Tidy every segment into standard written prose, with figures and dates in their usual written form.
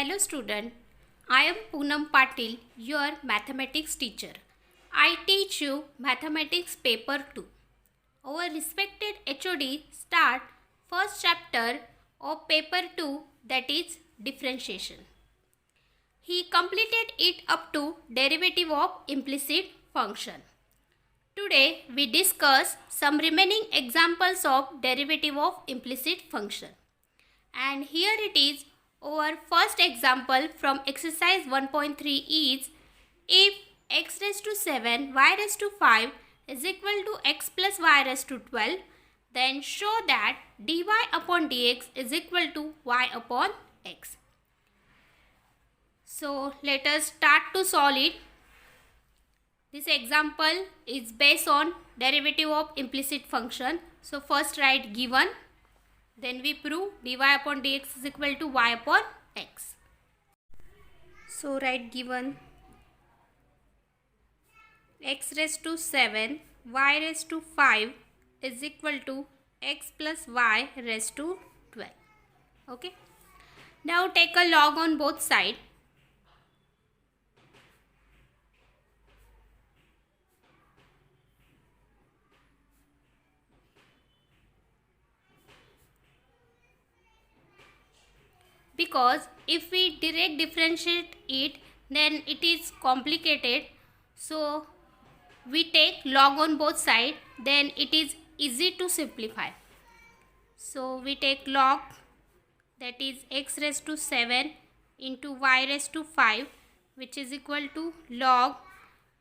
Hello student, I am Poonam Patil, your mathematics teacher. I teach you mathematics paper 2. Our respected HOD start first chapter of paper 2, that is differentiation. He completed it up to derivative of implicit function. Today we discuss some remaining examples of derivative of implicit function. And here it is. Our first example from exercise 1.3 is, if x raised to 7 y raised to 5 is equal to x plus y raised to 12, then show that dy upon dx is equal to y upon x. So let us start to solve it. This example is based on derivative of implicit function. So first write given. Then we prove dy upon dx is equal to y upon x. So write given x raised to 7 y raised to 5 is equal to x plus y raised to 12. Okay. Now take a log on both sides. Because if we direct differentiate it, then it is complicated. So we take log on both sides, then it is easy to simplify. So we take log, that is x raised to 7 into y raised to 5, which is equal to log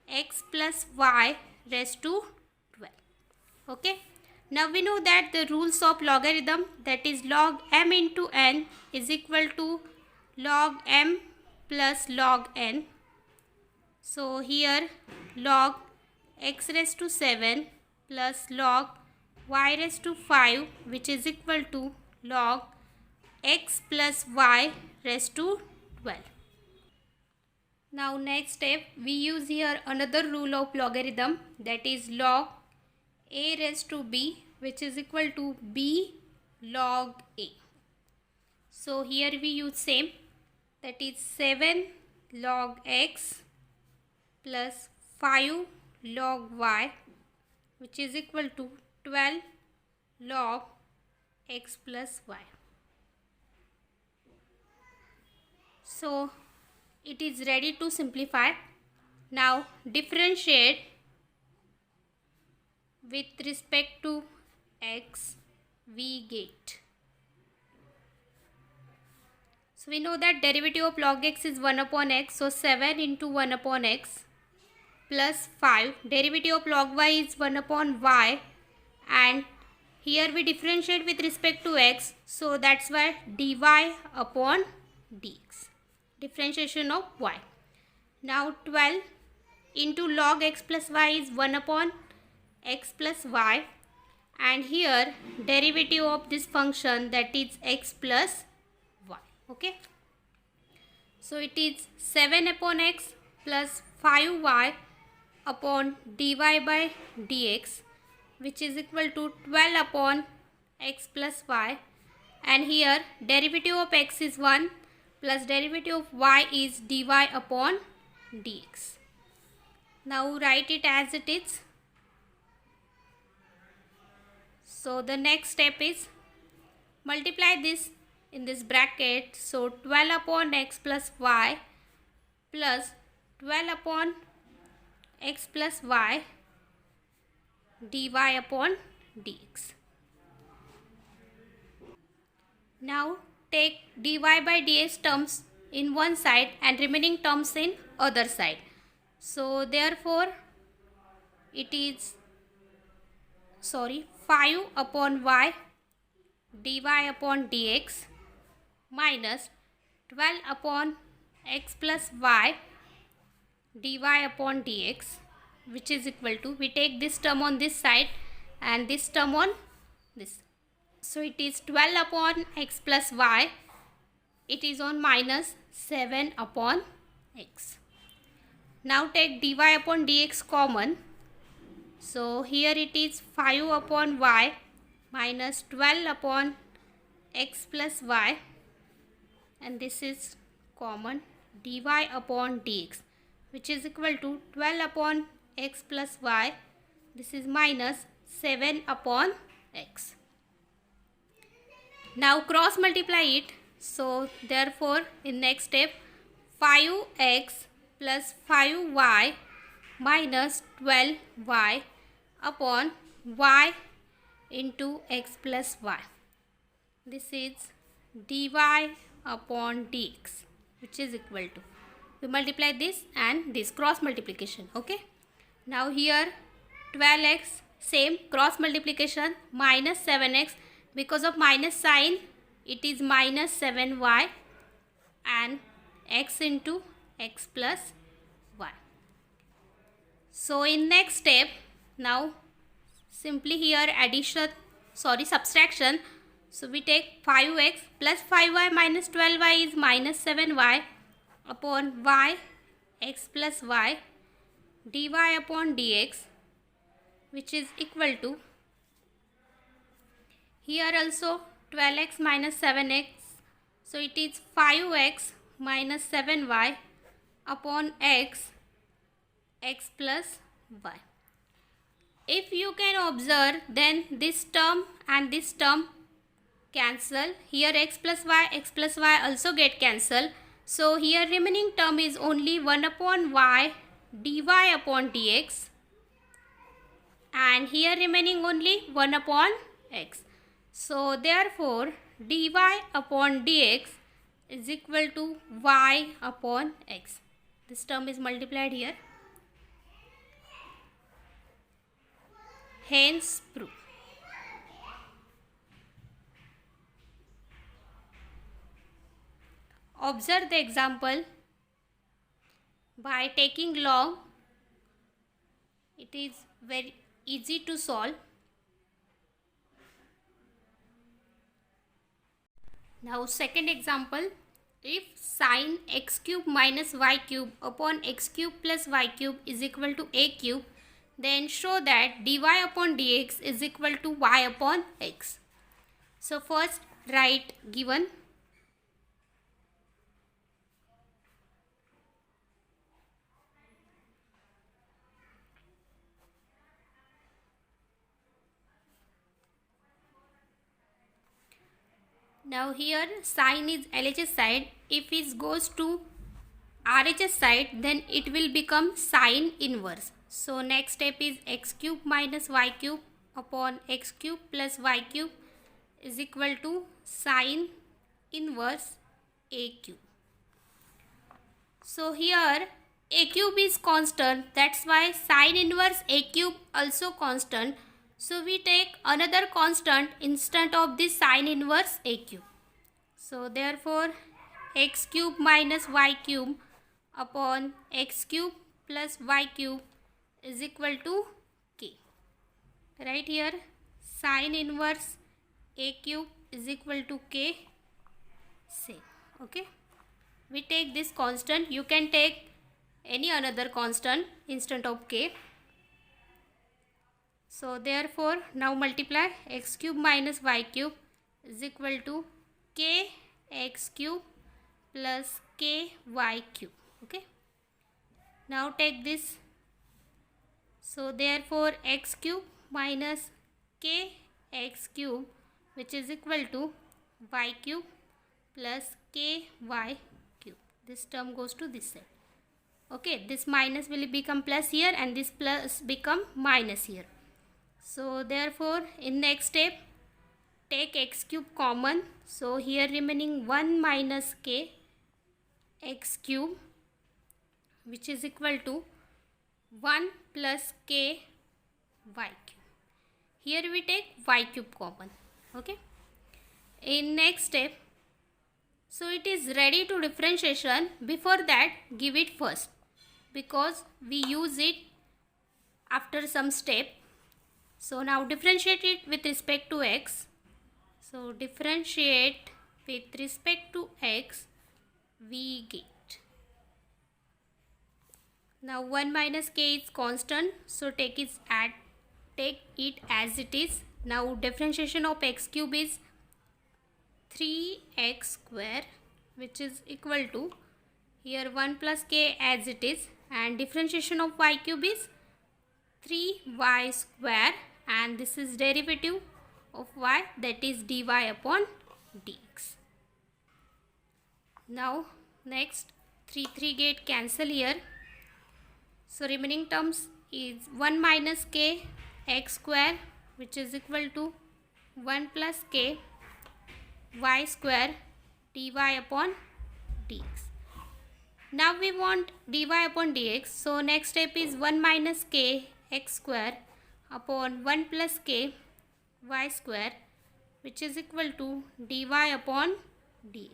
x plus y raised to 12. Okay. Now we know that the rules of logarithm, that is log m into n is equal to log m plus log n. So here log x raised to 7 plus log y raised to 5, which is equal to log x plus y raised to 12. Now next step, we use here another rule of logarithm, that is log a raised to b, which is equal to b log a. So here we use same, that is 7 log x plus 5 log y, which is equal to 12 log x plus y. So it is ready to simplify. Now differentiate with respect to x, we get. So we know that derivative of log x is 1 upon x. So 7 into 1 upon x plus 5. Derivative of log y is 1 upon y. And here we differentiate with respect to x. So that's why dy upon dx. Differentiation of y. Now 12 into log x plus y is 1 upon x plus y, and here derivative of this function, that is x plus y. Okay. So it is 7 upon x plus 5y upon dy by dx, which is equal to 12 upon x plus y, and here derivative of x is 1 plus derivative of y is dy upon dx. Now write it as it is. So the next step is multiply this in this bracket. So 12 upon x plus y plus 12 upon x plus y dy upon dx. Now take dy by dx terms in one side and remaining terms in other side. So therefore it is 5 upon y dy upon dx minus 12 upon x plus y dy upon dx, which is equal to, we take this term on this side and this term on this. So it is 12 upon x plus y, it is on minus 7 upon x. Now take dy upon dx common. So here it is 5 upon y minus 12 upon x plus y, and this is common dy upon dx, which is equal to 12 upon x plus y. This is minus 7 upon x. Now cross multiply it. So therefore in next step 5x plus 5y minus 12y upon y into x plus y. This is dy upon dx, which is equal to, we multiply this and this, cross multiplication. Okay, now here 12x, same cross multiplication, minus 7x, because of minus sign it is minus 7y, and x into x plus y. So in next step, now simply here subtraction. So we take 5x plus 5y minus 12y is minus 7y upon y x plus y dy upon dx, which is equal to, here also 12x minus 7x, so it is 5x minus 7y upon x plus y. If you can observe, then this term and this term cancel. Here x plus y also get cancelled. So here remaining term is only 1 upon y dy upon dx, and here remaining only 1 upon x. So therefore dy upon dx is equal to y upon x. This term is multiplied here. Hence proof. Observe the example. By taking log, it is very easy to solve. Now second example, if sin x cube minus y cube upon x cube plus y cube is equal to a cube, then show that dy upon dx is equal to y upon x. So first write given. Now here sin is LHS side. If it goes to RHS side, then it will become sin inverse. So next step is x cube minus y cube upon x cube plus y cube is equal to sin inverse a cube. So here a cube is constant, that's why sin inverse a cube also constant. So we take another constant instead of this sin inverse a cube. So therefore x cube minus y cube upon x cube plus y cube is equal to k. Right here sin inverse a cube is equal to k. Same. Okay. We take this constant. You can take any another constant instead of k. So therefore now multiply x cube minus y cube is equal to k x cube plus k y cube. Okay. Now take this. So therefore x cube minus k x cube, which is equal to y cube plus k y cube. This term goes to this side. Okay, this minus will become plus here and this plus become minus here. So therefore in next step take x cube common. So here remaining 1 minus k x cube, which is equal to 1 plus k y cube. Here we take y cube common. Okay. In next step, so it is ready to differentiation. Before that, give it first, because we use it after some step. So now differentiate it with respect to x. So differentiate with respect to x, we get. Now 1 minus k is constant, so take it as it is. Now differentiation of x cube is 3x square, which is equal to here 1 plus k as it is, and differentiation of y cube is 3y square, and this is derivative of y, that is dy upon dx. Now next 3 get cancel here, so remaining terms is 1 minus k x square, which is equal to 1 plus k y square dy upon dx. Now we want dy upon dx, so next step is 1 minus k x square upon 1 plus k y square, which is equal to dy upon dx.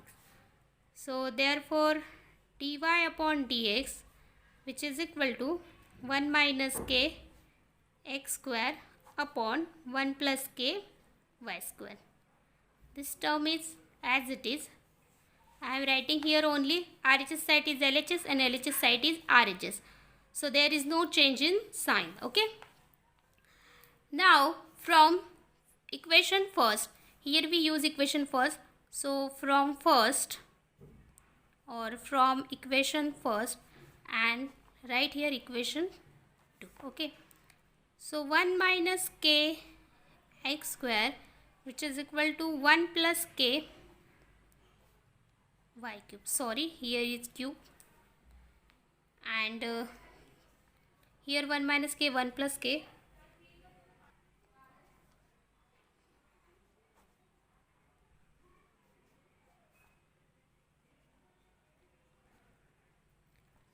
So therefore dy upon dx, which is equal to 1 minus k x square upon 1 plus k y square. This term is as it is. I am writing here only RHS side is LHS and LHS side is RHS. So there is no change in sign. Okay. Now from equation first, here we use equation first. So from equation first and write here equation 2. Okay. So 1 minus k x square, which is equal to 1 plus k y cube. Sorry, here is cube, and here 1 minus k, 1 plus k.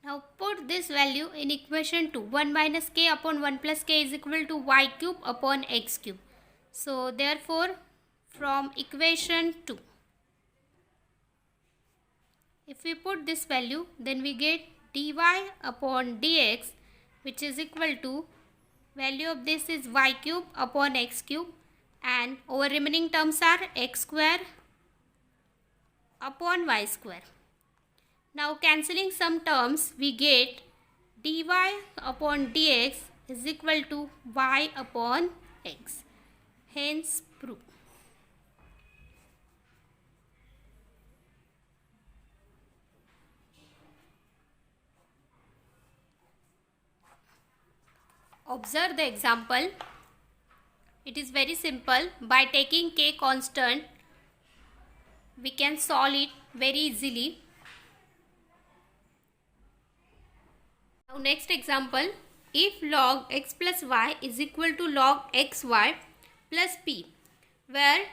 Now put this value in equation 2. 1 minus k upon 1 plus k is equal to y cube upon x cube. So therefore from equation 2, if we put this value, then we get dy upon dx, which is equal to, value of this is y cube upon x cube, and our remaining terms are x square upon y square. Now cancelling some terms, we get dy upon dx is equal to y upon x. Hence proof. Observe the example. It is very simple. By taking k constant, we can solve it very easily. Now next example, if log x plus y is equal to log xy plus p, where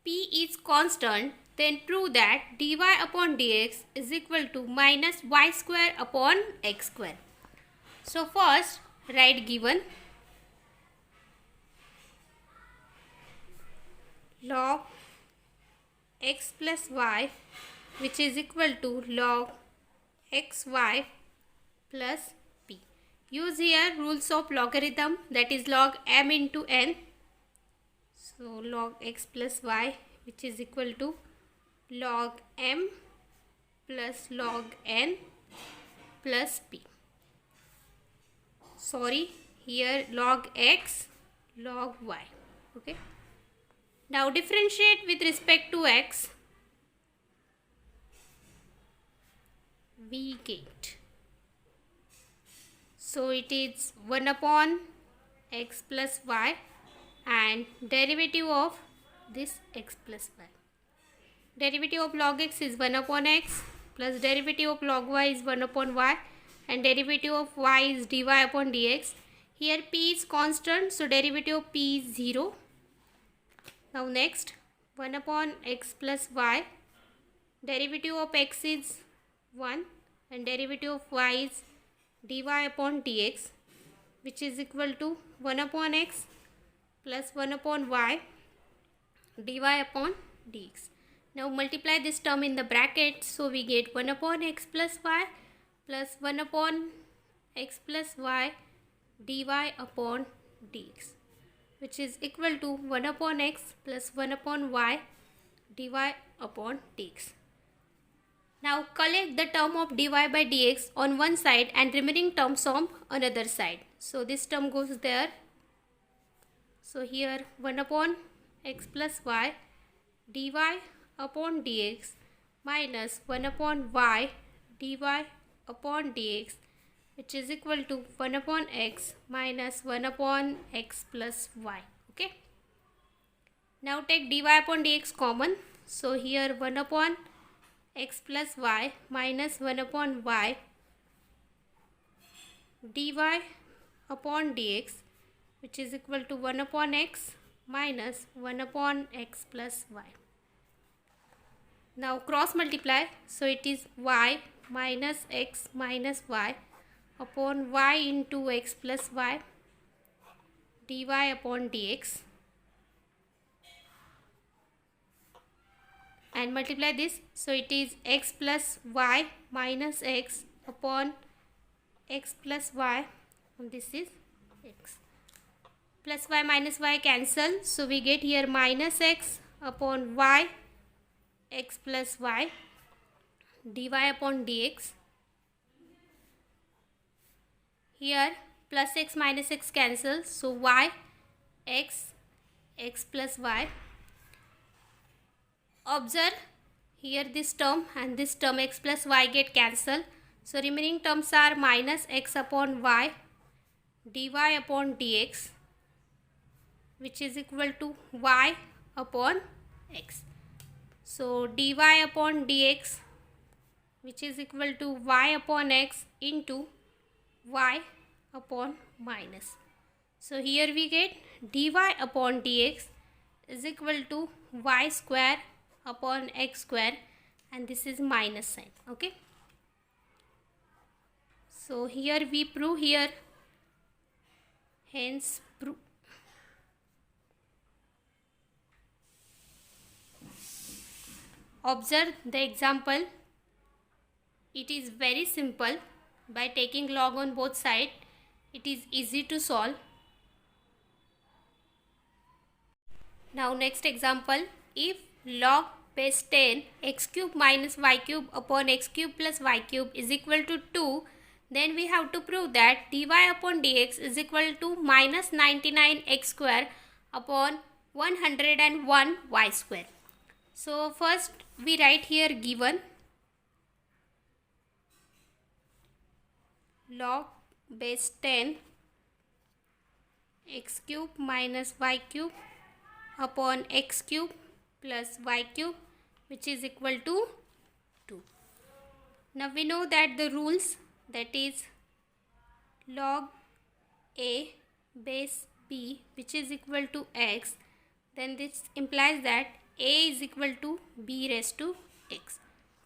p is constant, then prove that dy upon dx is equal to minus y square upon x square. So first write given log x plus y, which is equal to log xy plus p. Use here rules of logarithm, that is log m into n. So log x plus y, which is equal to log m plus log n plus p. Sorry, here log x, log y. Okay. Now differentiate with respect to x. We get, so it is 1 upon x plus y, and derivative of this x plus y. Derivative of log x is 1 upon x, plus derivative of log y is 1 upon y, and derivative of y is dy upon dx. Here p is constant, so derivative of p is 0. Now next 1 upon x plus y, derivative of x is 1 and derivative of y is dy upon dx, which is equal to 1 upon x plus 1 upon y dy upon dx. Now multiply this term in the bracket, so we get 1 upon x plus y plus 1 upon x plus y dy upon dx, which is equal to 1 upon x plus 1 upon y dy upon dx. Now collect the term of dy by dx on one side and remaining terms on another side. So this term goes there. So here 1 upon x plus y dy upon dx minus 1 upon y dy upon dx, which is equal to 1 upon x minus 1 upon x plus y. Okay. Now take dy upon dx common. So here 1 upon x plus y minus 1 upon y dy upon dx, which is equal to 1 upon x minus 1 upon x plus y. Now cross multiply, so it is y minus x minus y upon y into x plus y dy upon dx, and multiply this, so it is x plus y minus x upon x plus y, and this is x. Plus y minus y cancel, so we get here minus x upon y x plus y dy upon dx. Here plus x minus x cancels, so y x x plus y. Observe here this term and this term x plus y get cancelled, so remaining terms are minus x upon y dy upon dx, which is equal to y upon x. So dy upon dx, which is equal to y upon x into y upon minus. So here we get dy upon dx is equal to y square upon x square, and this is minus sign. Okay. So here we prove here, hence prove. Observe the example. It is very simple. By taking log on both sides, it is easy to solve. Now next example, if log base 10 x cube minus y cube upon x cube plus y cube is equal to 2, then we have to prove that dy upon dx is equal to minus 99 x square upon 101 y square. So first we write here given log base 10 x cube minus y cube upon x cube plus y cube, which is equal to 2. Now we know that the rules, that is log a base b, which is equal to x, then this implies that a is equal to b raised to x.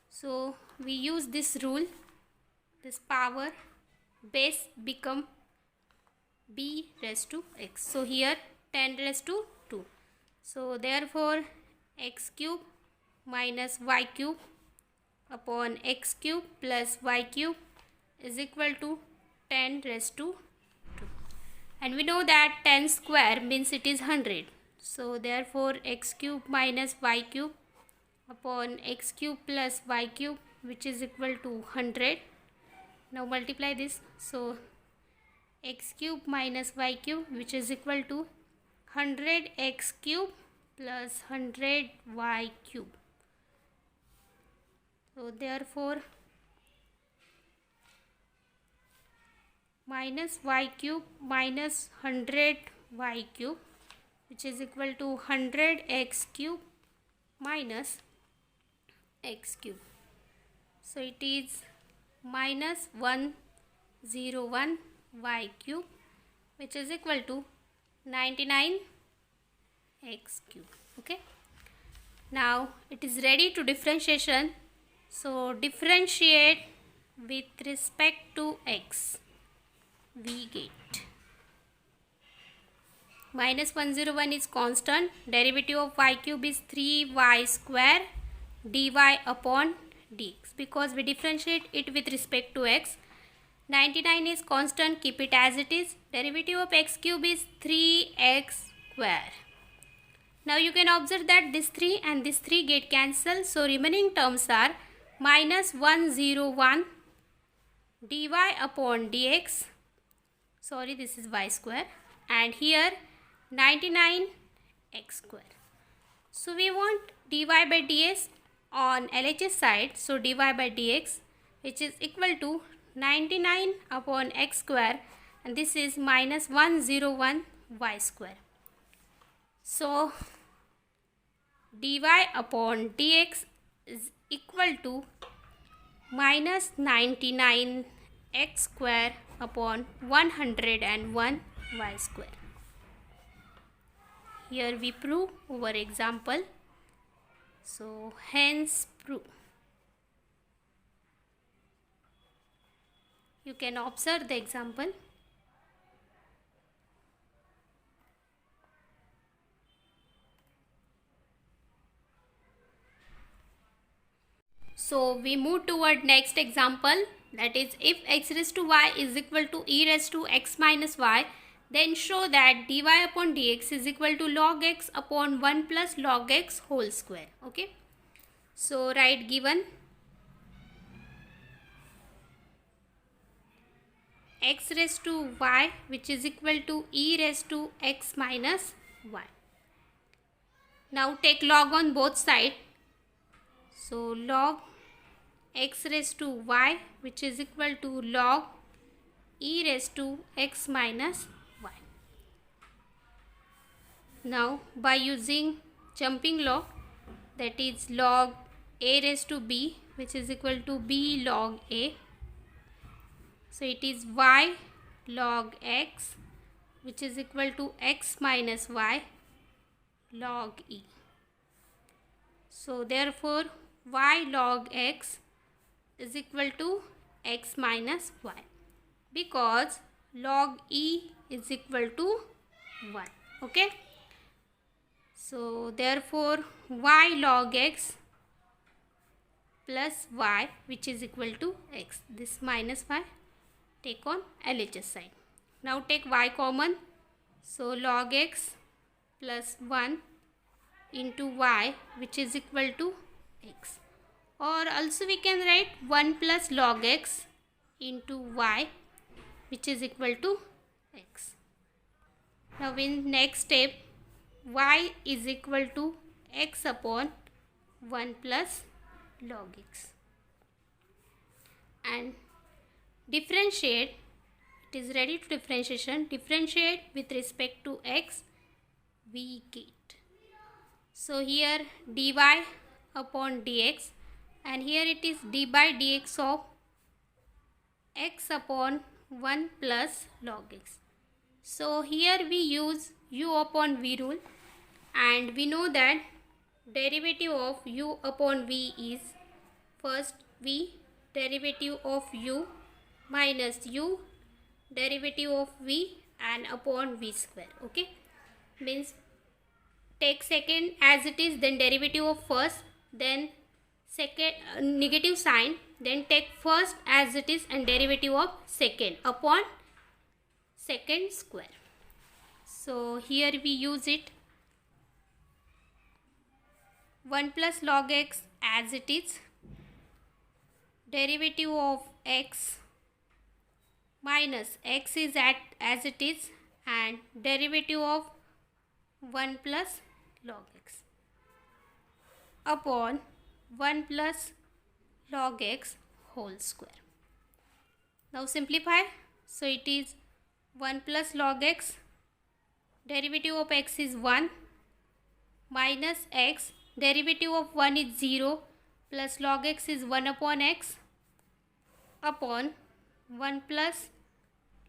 So we use this rule, this power base become b raised to x. So here 10 raised to 2. So therefore x cube minus y cube upon x cube plus y cube is equal to 10 raised to 2. And we know that 10 square means it is 100. So therefore x cube minus y cube upon x cube plus y cube, which is equal to 100. Now multiply this. So x cube minus y cube, which is equal to 100 x cube plus 100 y cube. So therefore minus y cube minus 100 y cube, which is equal to 100 x cube minus x cube. So it is minus 101 y cube, which is equal to 99 x cube. Okay. Now it is ready to differentiation. So differentiate with respect to x. We get minus 101 is constant. Derivative of y cube is 3y square dy upon dx, because we differentiate it with respect to x. 99 is constant, keep it as it is. Derivative of x cube is 3x square. Now you can observe that this 3 and this 3 get cancelled. So remaining terms are minus 101 dy upon dx. Sorry, this is y square. And here 99 x square. So we want dy by dx on LHS side. So dy by dx which is equal to 99 upon x square, and this is minus 101 y square. So dy upon dx is equal to minus 99 x square upon 101 y square. Here we prove our example. So hence prove. You can observe the example. So we move toward next example, that is, if x raised to y is equal to e raised to x minus y, then show that dy upon dx is equal to log x upon 1 plus log x whole square. Okay. So write given x raised to y, which is equal to e raised to x minus y. Now take log on both sides. So log x raised to y, which is equal to log e raised to x minus y. Now by using jumping log, that is log a raised to b, which is equal to b log a. So it is y log x, which is equal to x minus y log e. So therefore y log x is equal to x minus y, because log e is equal to 1. Okay. So therefore y log x plus y, which is equal to x. This minus y take on LHS side. Now take y common. So log x plus 1 into y, which is equal to x. Or also we can write 1 plus log x into y, which is equal to x. Now in next step, y is equal to x upon 1 plus log x. And differentiate, it is ready to differentiation. Differentiate with respect to x, we get. So here dy upon dx, and here it is d by dx of x upon 1 plus log x. So here we use u upon v rule, and we know that derivative of u upon v is first v derivative of u minus u derivative of v and upon v square. Okay, means take second as it is, then derivative of first, then second negative sign, then take first as it is and derivative of second upon second square. So here we use it 1 plus log x as it is, derivative of x minus x is as it is, and derivative of 1 plus log x upon 1 plus log x whole square. Now simplify. So it is 1 plus log x, derivative of x is 1, minus x, derivative of 1 is 0, plus log x is 1 upon x, upon 1 plus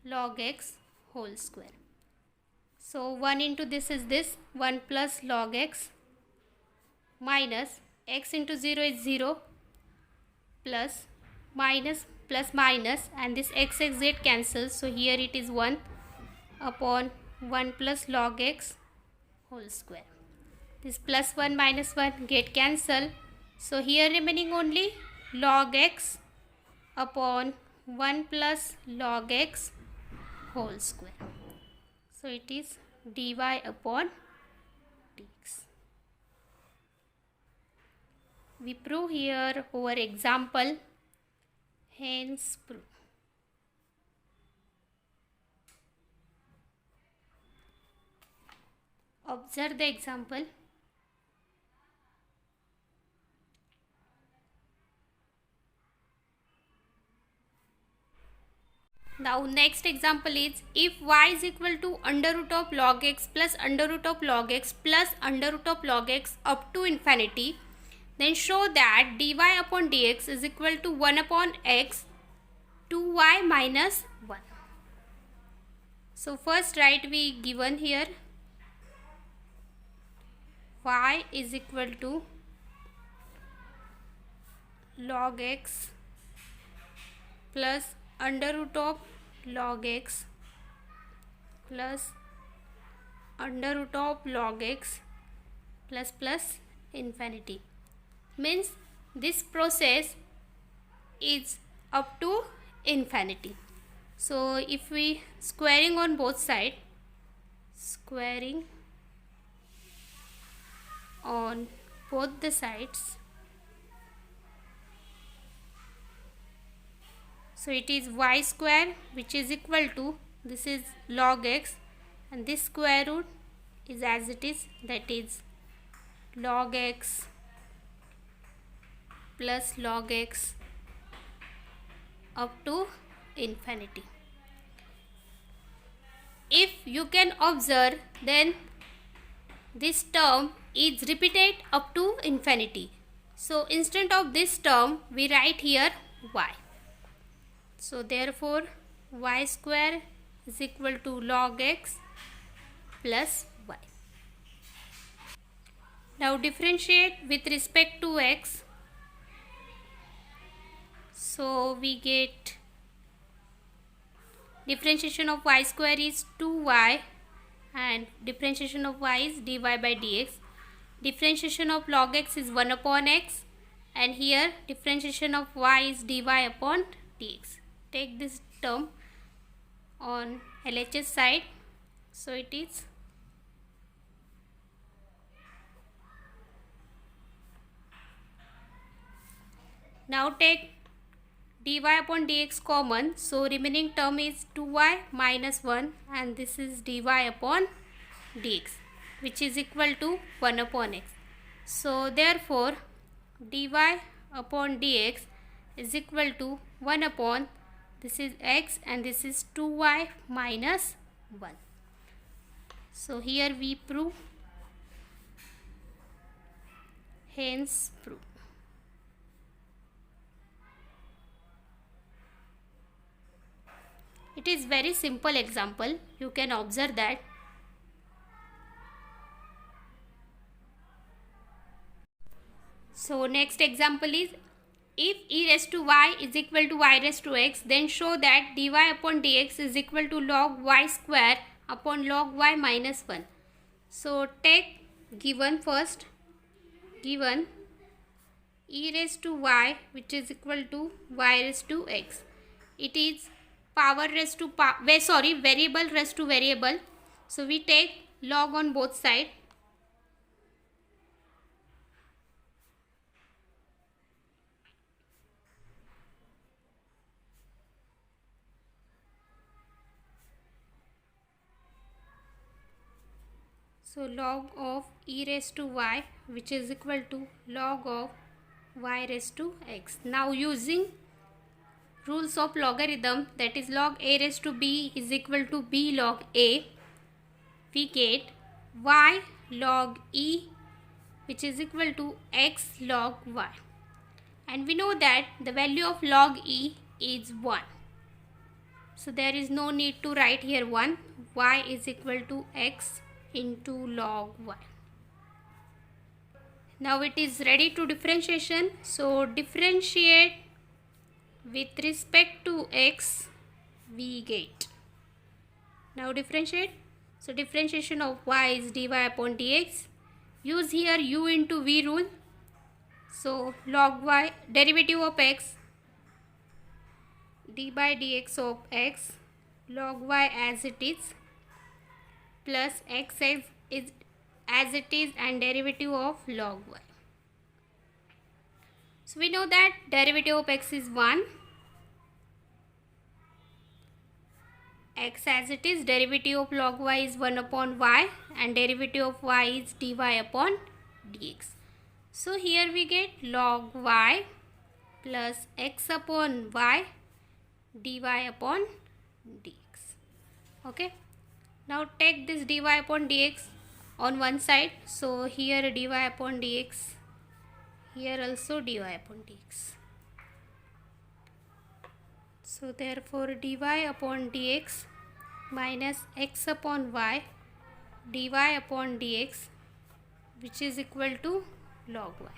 log x whole square. So 1 into this is this, 1 plus log x, minus x into 0 is 0, plus minus plus minus, and this x get cancels. So here it is 1 upon 1 plus log x whole square. This plus 1 minus 1 get cancelled. So here remaining only log x upon 1 plus log x whole square. So it is dy upon dx. We prove here our example, hence prove. Observe the example. Now next example is, if y is equal to under root of log x plus under root of log x plus under root of log x up to infinity, then show that dy upon dx is equal to 1 upon x 2y minus 1. So first write we given here y is equal to log x plus under root of log x plus under root of log x plus infinity. Means this process is up to infinity. So if we squaring on both sides, squaring on both the sides, so it is y square, which is equal to, this is log x, and this square root is as it is, that is log x plus log x up to infinity. If you can observe, then this term is repeated up to infinity. So instead of this term we write here y. So therefore y square is equal to log x plus y. Now differentiate with respect to x. So we get differentiation of y square is 2y and differentiation of y is dy by dx. Differentiation of log x is 1 upon x, and here differentiation of y is dy upon dx. Take this term on LHS side, so it is now take dy upon dx common, so remaining term is 2y minus 1, and this is dy upon dx, which is equal to 1 upon x. So therefore dy upon dx is equal to 1 upon, this is x and this is 2y minus 1. So here we prove, hence prove. It is very simple example, you can observe that. So next example is, if e raised to y is equal to y raised to x, then show that dy upon dx is equal to log y square upon log y minus 1. So take given first, given e raised to y, which is equal to y raised to x. It is power raised to variable raised to variable. So we take log on both sides. So log of e raised to y, which is equal to log of y raised to x. Now using rules of logarithm, that is log a raised to b is equal to b log a, we get y log e, which is equal to x log y. And we know that the value of log e is 1. So there is no need to write here 1. Y is equal to x into log y. Now it is ready to differentiation. So differentiate with respect to x, we get. Now differentiate. So differentiation of y is dy upon dx. Use here u into v rule. So log y, derivative of x, d by dx of x, log y as it is, plus x is as it is, and derivative of log y. So we know that derivative of x is 1, x as it is, derivative of log y is 1 upon y, and derivative of y is dy upon dx. So here we get log y plus x upon y dy upon dx. Okay, now take this dy upon dx on one side. So here dy upon dx, here also dy upon dx. So therefore dy upon dx minus x upon y dy upon dx, which is equal to log y.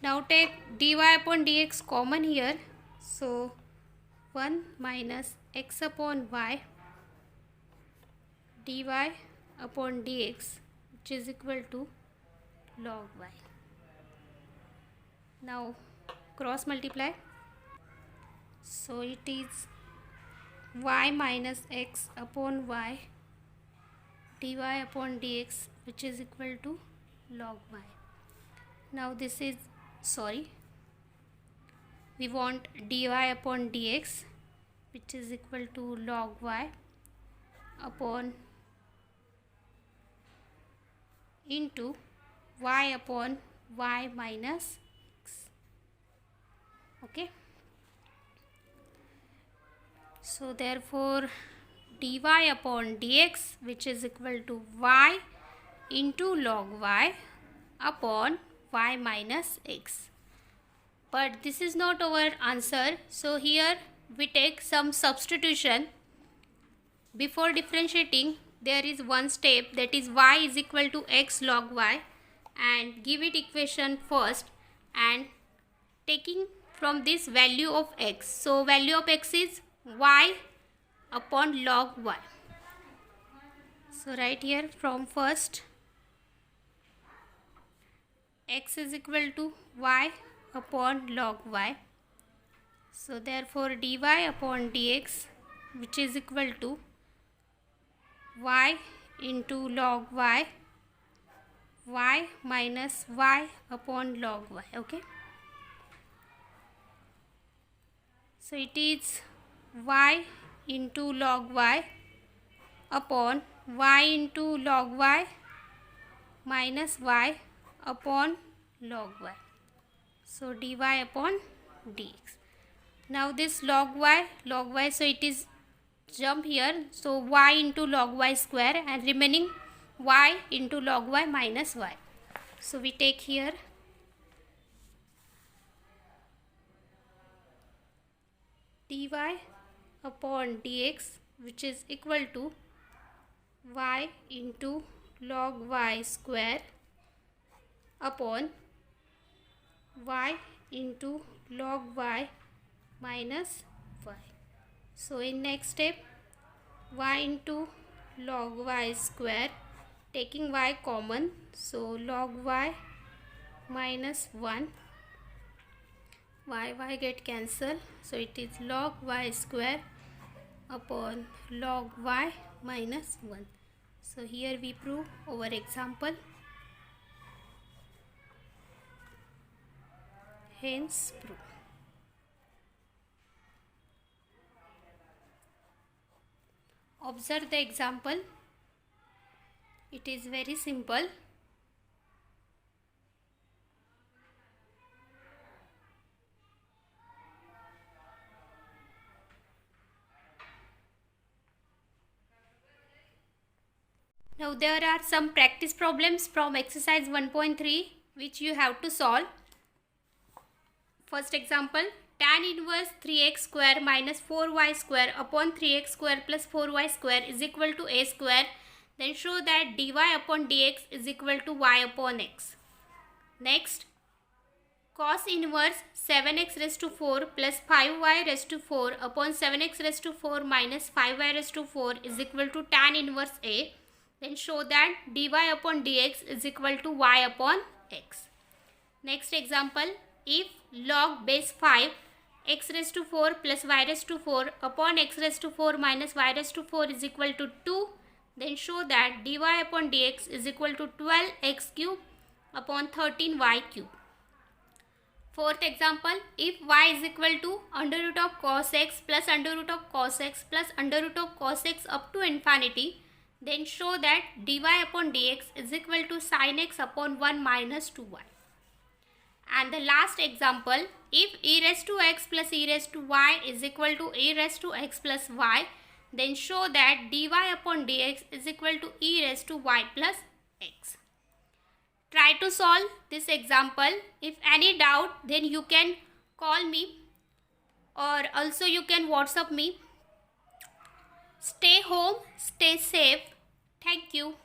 Now take dy upon dx common here. So 1 minus x upon y dy upon dx, which is equal to log y. Now cross multiply. So it is y minus x upon y dy upon dx, which is equal to log y. Now this is, we want dy upon dx, which is equal to log y upon into y upon y minus x. Okay, so therefore dy upon dx, which is equal to y into log y upon y minus x. But this is not our answer, so here we take some substitution. Before differentiating, there is one step, that is y is equal to x log y, and give it equation first and taking from this value of x. So value of x is y upon log y. So right here from first, x is equal to y upon log y. So therefore dy upon dx, which is equal to y into log y, y minus y upon log y. Okay, so it is y into log y upon y into log y minus y upon log y. So dy upon dx. Now this log y, so it is jump here, so y into log y square and remaining y into log y minus y. So we take here dy upon dx, which is equal to y into log y square upon y into log y minus y. So in next step, y into log y square, taking y common, so log y minus 1, y get cancelled, so it is log y square upon log y minus 1. So here we prove our example. Hence prove. Observe the example. It is very simple. Now there are some practice problems from exercise 1.3 which you have to solve. First example, tan inverse 3x square minus 4y square upon 3x square plus 4y square is equal to a square. Then show that dy upon dx is equal to y upon x. Next, cos inverse 7x raised to 4 plus 5y raised to 4 upon 7x raised to 4 minus 5y raised to 4 is equal to tan inverse a. Then show that dy upon dx is equal to y upon x. Next example, if log base 5 x raised to 4 plus y raised to 4 upon x raised to 4 minus y raised to 4 is equal to 2, then show that dy upon dx is equal to 12x cube upon 13y cube. Fourth example, if y is equal to under root of cos x plus under root of cos x plus under root of cos x up to infinity, then show that dy upon dx is equal to sin x upon 1 minus 2y. And the last example, if e raised to x plus e raised to y is equal to e raised to x plus y, then show that dy upon dx is equal to e raised to y plus x. Try to solve this example. If any doubt, then you can call me or also you can WhatsApp me. Stay home, stay safe. Thank you.